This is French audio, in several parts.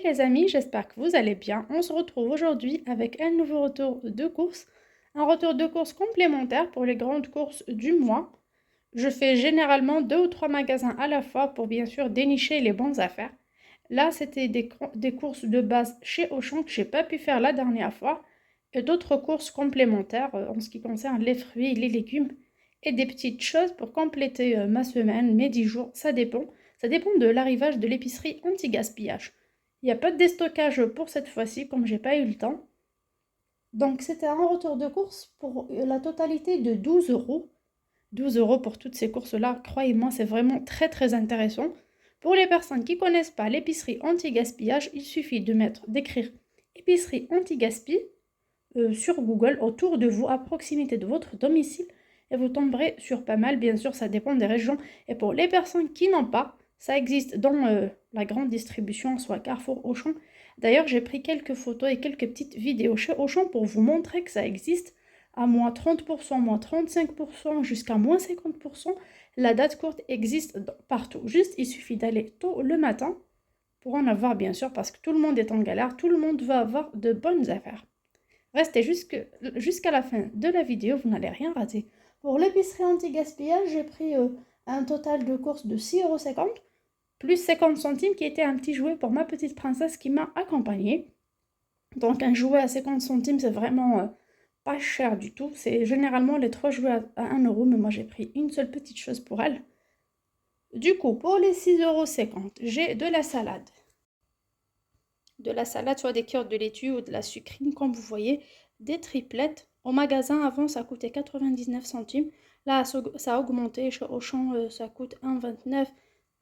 les amis, j'espère que vous allez bien. On se retrouve aujourd'hui avec un nouveau retour de course. Un retour de course complémentaire pour les grandes courses du mois. Je fais généralement 2 ou 3 magasins à la fois pour bien sûr dénicher les bonnes affaires. Là, c'était des courses de base chez Auchan que j'ai pas pu faire la dernière fois. Et d'autres courses complémentaires en ce qui concerne les fruits, les légumes et des petites choses pour compléter ma semaine, mes 10 jours, ça dépend. Ça dépend de l'arrivage de l'épicerie anti-gaspillage. Il n'y a pas de déstockage pour cette fois-ci, comme j'ai pas eu le temps. Donc c'était un retour de course pour la totalité de 12 euros. 12 euros pour toutes ces courses-là, croyez-moi, c'est vraiment très très intéressant. Pour les personnes qui ne connaissent pas l'épicerie anti-gaspillage, il suffit d'écrire épicerie anti-gaspi sur Google autour de vous, à proximité de votre domicile, et vous tomberez sur pas mal. Bien sûr, ça dépend des régions. Et pour les personnes qui n'ont pas, ça existe dans la grande distribution, soit Carrefour, Auchan. D'ailleurs, j'ai pris quelques photos et quelques petites vidéos chez Auchan pour vous montrer que ça existe à moins 30%, moins 35%, jusqu'à moins 50%. La date courte existe partout. Juste, il suffit d'aller tôt le matin pour en avoir, bien sûr, parce que tout le monde est en galère, tout le monde veut avoir de bonnes affaires. Restez jusqu'à la fin de la vidéo, vous n'allez rien rater. Pour l'épicerie anti-gaspillage, j'ai pris un total de courses de 6,50 € plus 50 centimes qui était un petit jouet pour ma petite princesse qui m'a accompagnée. Donc un jouet à 50 centimes, c'est vraiment pas cher du tout. C'est généralement les 3 jouets à 1 €, mais moi j'ai pris une seule petite chose pour elle. Du coup, pour les 6,50 €, j'ai de la salade. De la salade, soit des cœurs de laitue ou de la sucrine, comme vous voyez, des triplettes. Au magasin, avant, ça coûtait 99 centimes. Là, ça a augmenté. Chez Auchan, ça coûte 1,29.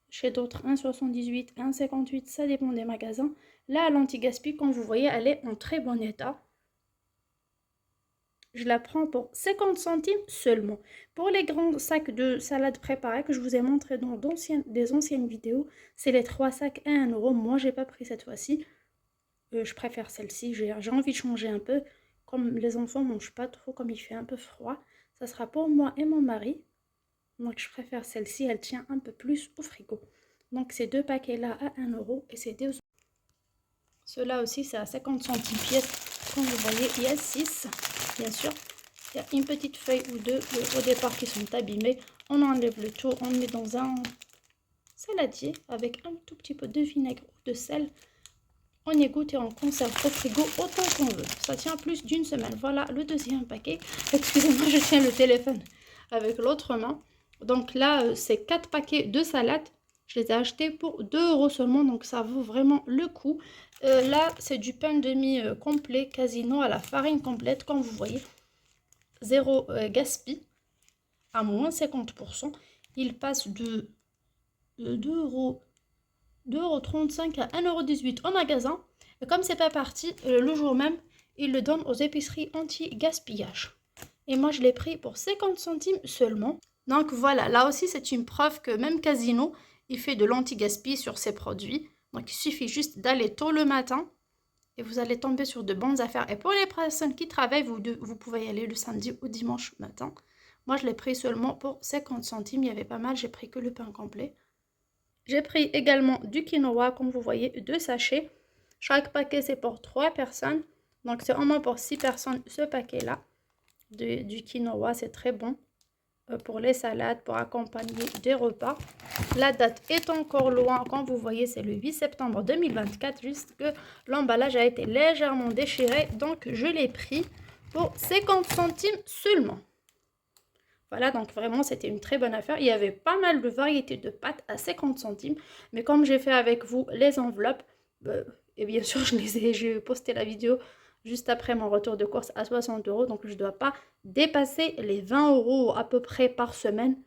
Chez d'autres, 1,78, 1,58. Ça dépend des magasins. Là, l'anti-gaspi, comme vous voyez, elle est en très bon état. Je la prends pour 50 centimes seulement. Pour les grands sacs de salade préparée que je vous ai montré dans des anciennes vidéos, c'est les 3 sacs à 1 €. Moi, j'ai pas pris cette fois-ci. Je préfère celle-ci, j'ai envie de changer un peu. Comme les enfants ne mangent pas trop, comme il fait un peu froid, ça sera pour moi et mon mari. Donc je préfère celle-ci, elle tient un peu plus au frigo. Donc ces deux paquets-là à 1 € et ces deux. Ceux-là aussi, c'est à 50 centimes pièce. Comme vous voyez, il y a 6, bien sûr. Il y a une petite feuille ou deux au départ qui sont abîmées. On enlève le tout, on le met dans un saladier avec un tout petit peu de vinaigre ou de sel. On égoutte et on conserve au frigo autant qu'on veut. Ça tient plus d'une semaine. Voilà le deuxième paquet. Excusez-moi, je tiens le téléphone avec l'autre main. Donc là, c'est 4 paquets de salade. Je les ai achetés pour 2 € seulement, donc ça vaut vraiment le coup. Là, c'est du pain de mie complet, Casino à la farine complète, comme vous voyez. Zéro gaspille, à moins 50%. Il passe de 2,35 € à 1,18 € au magasin. Et comme c'est pas parti le jour même, ils le donnent aux épiceries anti-gaspillage. Et moi, je l'ai pris pour 50 centimes seulement. Donc voilà, là aussi, c'est une preuve que même Casino, il fait de l'anti-gaspi sur ses produits. Donc il suffit juste d'aller tôt le matin et vous allez tomber sur de bonnes affaires. Et pour les personnes qui travaillent, vous pouvez y aller le samedi ou dimanche matin. Moi, je l'ai pris seulement pour 50 centimes. Il y avait pas mal, j'ai pris que le pain complet. J'ai pris également du quinoa, comme vous voyez, 2 sachets. Chaque paquet, c'est pour 3 personnes. Donc, c'est au moins pour 6 personnes ce paquet-là. Du quinoa, c'est très bon pour les salades, pour accompagner des repas. La date est encore loin. Comme vous voyez, c'est le 8 septembre 2024. Juste que l'emballage a été légèrement déchiré. Donc, je l'ai pris pour 50 centimes seulement. Voilà, donc vraiment, c'était une très bonne affaire. Il y avait pas mal de variétés de pâtes à 50 centimes. Mais comme j'ai fait avec vous les enveloppes, et bien sûr, j'ai posté la vidéo juste après mon retour de course à 60 €. Donc, je ne dois pas dépasser les 20 € à peu près par semaine.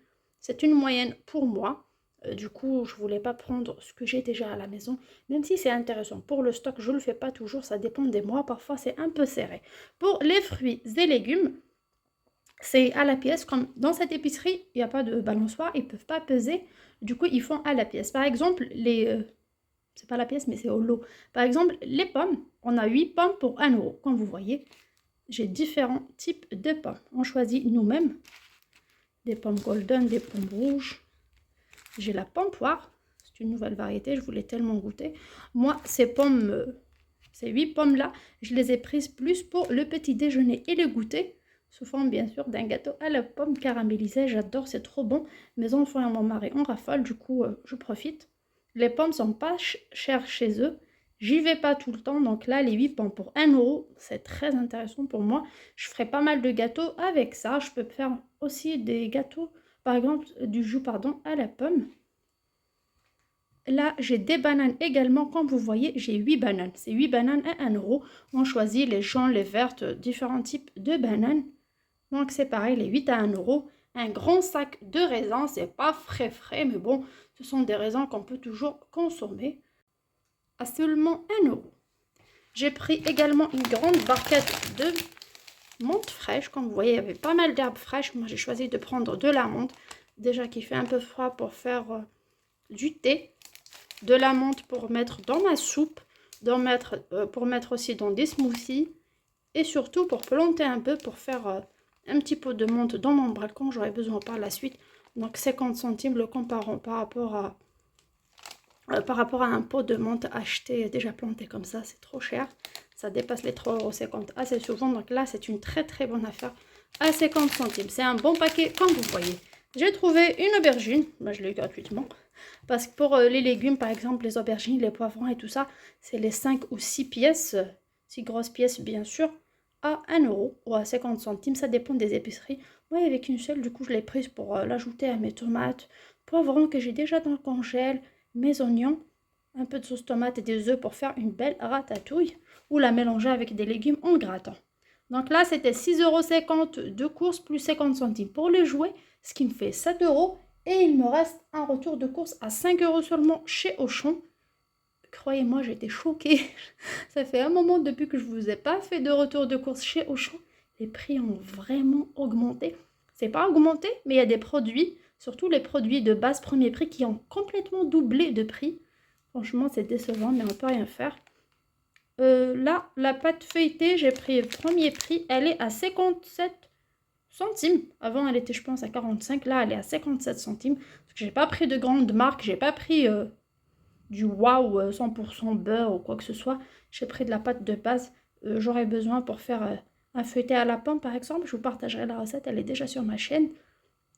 C'est une moyenne pour moi. Du coup, je ne voulais pas prendre ce que j'ai déjà à la maison. Même si c'est intéressant. Pour le stock, je ne le fais pas toujours. Ça dépend des mois. Parfois, c'est un peu serré. Pour les fruits et légumes, c'est à la pièce. Comme dans cette épicerie, il n'y a pas de balançoire, ils ne peuvent pas peser. Du coup, ils font à la pièce. Par exemple, c'est pas la pièce, mais c'est au lot. Par exemple, les pommes, on a 8 pommes pour 1 €. Comme vous voyez, j'ai différents types de pommes. On choisit nous-mêmes. Des pommes golden, des pommes rouges. J'ai la pomme poire. C'est C'est une nouvelle variété, je voulais tellement goûter. Moi, ces pommes, ces 8 pommes-là, je les ai prises plus pour le petit déjeuner et le goûter, sous forme bien sûr d'un gâteau à la pomme caramélisée. J'adore, c'est trop bon. Mes enfants et mon mari en raffolent, du coup, je profite. Les pommes sont pas chères chez eux. J'y vais pas tout le temps, donc là, les 8 pommes pour 1 euro, c'est très intéressant pour moi. Je ferai pas mal de gâteaux avec ça. Je peux faire aussi des gâteaux, par exemple, du jus, pardon, à la pomme. Là, j'ai des bananes également. Comme vous voyez, j'ai 8 bananes. C'est 8 bananes à 1 euro. On choisit les jaunes, les vertes, différents types de bananes. Donc, c'est pareil, les 8 à 1 euro. Un grand sac de raisins, c'est pas frais, mais bon, ce sont des raisins qu'on peut toujours consommer à seulement 1 euro. J'ai pris également une grande barquette de menthe fraîche. Comme vous voyez, il y avait pas mal d'herbes fraîches. Moi, j'ai choisi de prendre de la menthe, déjà qu'il fait un peu froid pour faire du thé. De la menthe pour mettre dans ma soupe, pour mettre aussi dans des smoothies. Et surtout pour planter un peu, pour faire un petit pot de menthe dans mon balcon. J'aurai besoin par la suite. Donc 50 centimes, le comparant par rapport à un pot de menthe acheté déjà planté comme ça, c'est trop cher. Ça dépasse les 3,50 € assez souvent. Donc là, c'est une très très bonne affaire à 50 centimes. C'est un bon paquet comme vous voyez. J'ai trouvé une aubergine. Moi, je l'ai eu gratuitement. Parce que pour les légumes, par exemple, les aubergines, les poivrons et tout ça, c'est les 5 ou 6 pièces, 6 grosses pièces bien sûr, à 1 euro ou à 50 centimes. Ça dépend des épiceries. Moi, avec une seule, du coup, je l'ai prise pour l'ajouter à mes tomates, poivrons que j'ai déjà dans le congèle, mes oignons, un peu de sauce tomate et des œufs pour faire une belle ratatouille ou la mélanger avec des légumes en gratin. Donc là, c'était 6,50 € de course plus 50 centimes pour les jouets, ce qui me fait 7 €. Et il me reste un retour de course à 5 € seulement chez Auchan. Croyez-moi, j'étais choquée. Ça fait un moment depuis que je ne vous ai pas fait de retour de course chez Auchan. Les prix ont vraiment augmenté. C'est pas augmenté, mais il y a des produits, surtout les produits de base premier prix, qui ont complètement doublé de prix. Franchement, c'est décevant, mais on ne peut rien faire. Là, la pâte feuilletée, j'ai pris le premier prix. Elle est à 57 centimes. Avant, elle était, je pense, à 45. Là, elle est à 57 centimes. Parce que j'ai pas pris de grande marque. J'ai pas pris du wow 100% beurre ou quoi que ce soit. J'ai pris de la pâte de base. J'aurais besoin pour faire un feuilleté à la pomme, par exemple. Je vous partagerai la recette. Elle est déjà sur ma chaîne.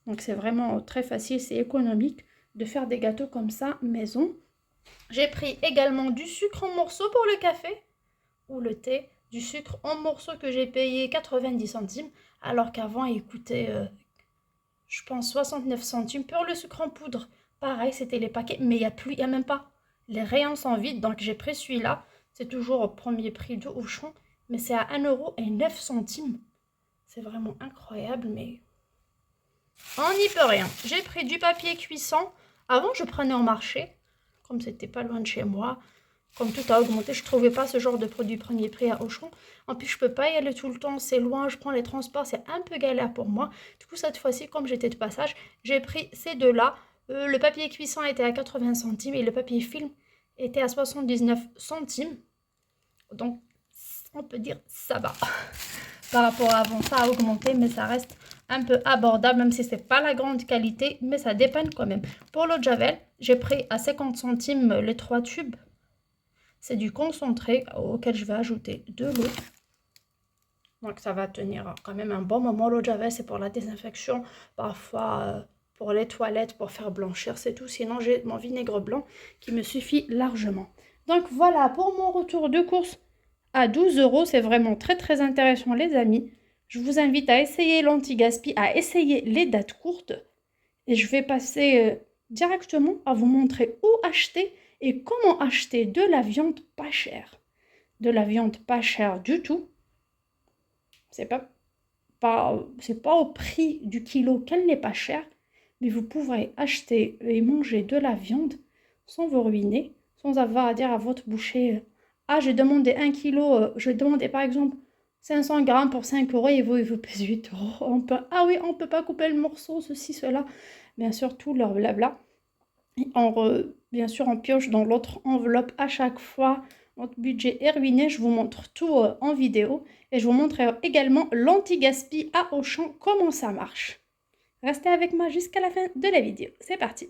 Donc, c'est vraiment très facile. C'est économique de faire des gâteaux comme ça, maison. J'ai pris également du sucre en morceaux pour le café ou le thé. Du sucre en morceaux que j'ai payé 90 centimes. Alors qu'avant, il coûtait, je pense, 69 centimes. Pour le sucre en poudre, pareil, c'était les paquets. Mais il n'y a plus, il n'y a même pas. Les rayons sont vides, donc j'ai pris celui-là. C'est toujours au premier prix de Auchan. Mais c'est à 1,09 €. C'est vraiment incroyable, mais on n'y peut rien. J'ai pris du papier cuisson. Avant, je prenais au marché. Comme c'était pas loin de chez moi. Comme tout a augmenté, je ne trouvais pas ce genre de produit premier prix à Auchan. En plus, je ne peux pas y aller tout le temps, c'est loin, je prends les transports, c'est un peu galère pour moi. Du coup, cette fois-ci, comme j'étais de passage, j'ai pris ces deux-là. Le papier cuisson était à 80 centimes et le papier film était à 79 centimes. Donc, on peut dire ça va. Par rapport à avant, ça a augmenté, mais ça reste un peu abordable, même si c'est pas la grande qualité, mais ça dépanne quand même. Pour l'eau de Javel, j'ai pris à 50 centimes les 3 tubes. C'est du concentré auquel je vais ajouter de l'eau. Donc ça va tenir quand même un bon moment. L'eau de Javel, c'est pour la désinfection, parfois pour les toilettes, pour faire blanchir, c'est tout. Sinon, j'ai mon vinaigre blanc qui me suffit largement. Donc voilà pour mon retour de course à 12 €. C'est vraiment très très intéressant les amis. Je vous invite à essayer l'anti-gaspi, à essayer les dates courtes. Et je vais passer directement à vous montrer où acheter et comment acheter de la viande pas chère. De la viande pas chère du tout. C'est pas au prix du kilo qu'elle n'est pas chère. Mais vous pourrez acheter et manger de la viande sans vous ruiner. Sans avoir à dire à votre boucher ah, j'ai demandé 1 kilo, je vais demander par exemple 500 grammes pour 5 € et vous, il vous pèse 8 €. Ah oui, on ne peut pas couper le morceau, ceci, cela. Bien sûr, tout leur blabla. Bien sûr, on pioche dans l'autre enveloppe à chaque fois. Notre budget est ruiné. Je vous montre tout en vidéo. Et je vous montrerai également l'anti-gaspi à Auchan, comment ça marche. Restez avec moi jusqu'à la fin de la vidéo. C'est parti!